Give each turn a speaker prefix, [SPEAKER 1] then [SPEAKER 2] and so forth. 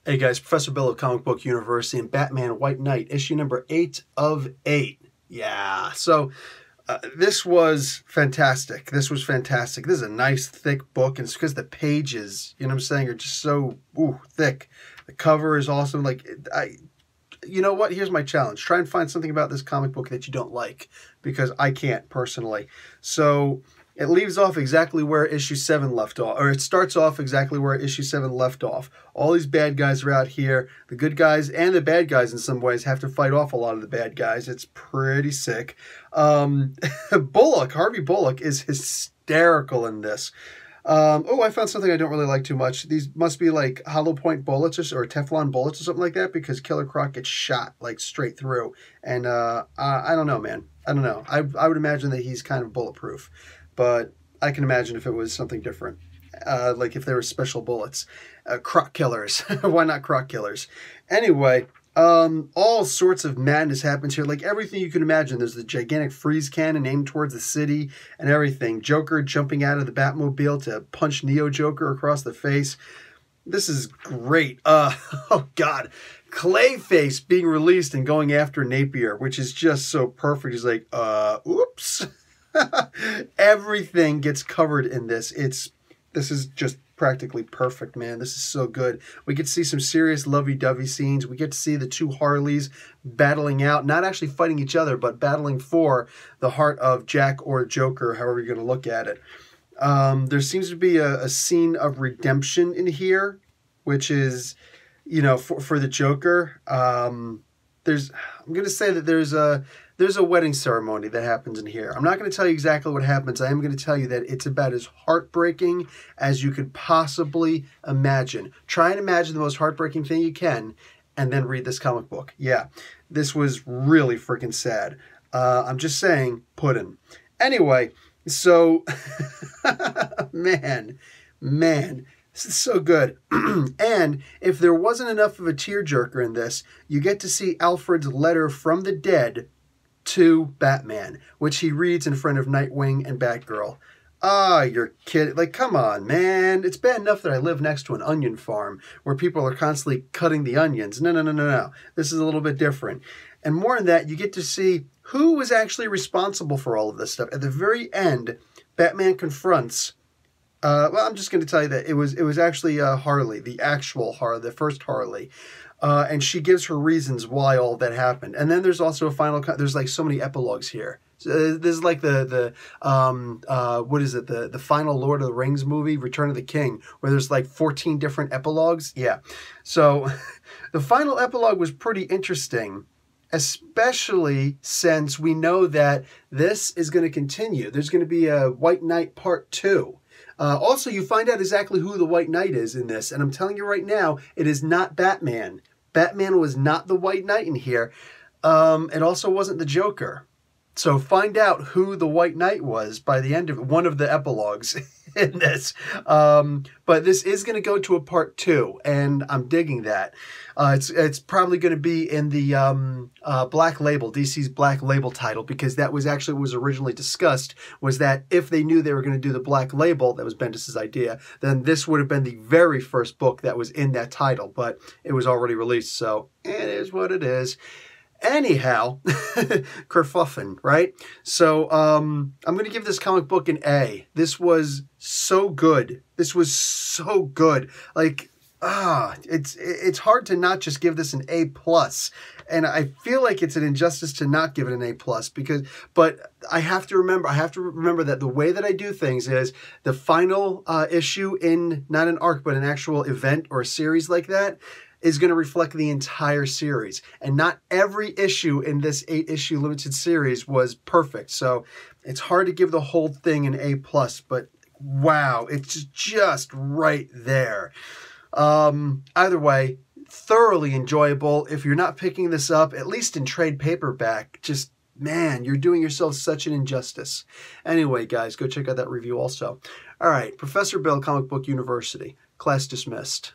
[SPEAKER 1] Hey guys, Professor Bill of Comic Book University and Batman White Knight, issue number 8 of 8. Yeah, so this was fantastic. This was fantastic. This is a nice, thick book, and it's because the pages, you know what I'm saying, are just so thick. The cover is awesome. Like, you know what? Here's my challenge. Try and find something about this comic book that you don't like, because I can't personally. So it leaves off exactly where issue 7 left off, or it starts off exactly where issue 7 left off. All these bad guys are out here. The good guys and the bad guys in some ways have to fight off a lot of the bad guys. It's pretty sick. Harvey Bullock is hysterical in this. I found something I don't really like too much. These must be like hollow point bullets or Teflon bullets or something like that, because Killer Croc gets shot like straight through. And I don't know, man. I don't know. I would imagine that he's kind of bulletproof, but I can imagine if it was something different. Like if there were special bullets. Croc killers. Why not croc killers? Anyway, all sorts of madness happens here. Like everything you can imagine. There's the gigantic freeze cannon aimed towards the city and everything. Joker jumping out of the Batmobile to punch Neo Joker across the face. This is great. Oh God. Clayface being released and going after Napier, which is just so perfect. He's like, oops. Everything gets covered in this. This is just practically perfect, man. This is so good. We get to see some serious lovey-dovey scenes. We get to see the two Harleys battling out, not actually fighting each other, but battling for the heart of Jack or Joker, however you're going to look at it. There seems to be a scene of redemption in here, which is, you know, for the Joker. I'm going to say that there's a wedding ceremony that happens in here. I'm not going to tell you exactly what happens. I am going to tell you that it's about as heartbreaking as you could possibly imagine. Try and imagine the most heartbreaking thing you can, and then read this comic book. Yeah, this was really freaking sad. I'm just saying, puddin'. Anyway, so, man, this is so good. And if there wasn't enough of a tearjerker in this, you get to see Alfred's letter from the dead to Batman, which he reads in front of Nightwing and Batgirl. You're kidding. Like, come on, man. It's bad enough that I live next to an onion farm where people are constantly cutting the onions. No. This is a little bit different. And more than that, you get to see who was actually responsible for all of this stuff. At the very end, Batman confronts... I'm just going to tell you that it was actually Harley, the actual Harley, the first Harley. And she gives her reasons why all that happened. And then there's also a final... There's like so many epilogues here. So this is like what is it? The final Lord of the Rings movie, Return of the King, where there's like 14 different epilogues. Yeah. So the final epilogue was pretty interesting, especially since we know that this is going to continue. There's going to be a White Knight Part 2. Also, you find out exactly who the White Knight is in this. And I'm telling you right now, it is not Batman. Batman was not the White Knight in here. It also wasn't the Joker. So find out who the White Knight was by the end of one of the epilogues in this. But this is going to go to a part 2, and I'm digging that. It's probably going to be in the Black Label, DC's Black Label title, because that was actually what was originally discussed, was that if they knew they were going to do the Black Label, that was Bendis' idea, then this would have been the very first book that was in that title, but it was already released, so it is what it is. Anyhow, kerfuffin, right? So I'm going to give this comic book an A. This was so good. This was so good. Like, it's hard to not just give this an A+. And I feel like it's an injustice to not give it an A+, but I have to remember that the way that I do things is the final issue in not an arc, but an actual event or a series like that is going to reflect the entire series. And not every issue in this 8-issue limited series was perfect. So it's hard to give the whole thing an A+, but wow, it's just right there. Either way, thoroughly enjoyable. If you're not picking this up, at least in trade paperback, just, man, you're doing yourself such an injustice. Anyway, guys, go check out that review also. All right, Professor Bill, Comic Book University. Class dismissed.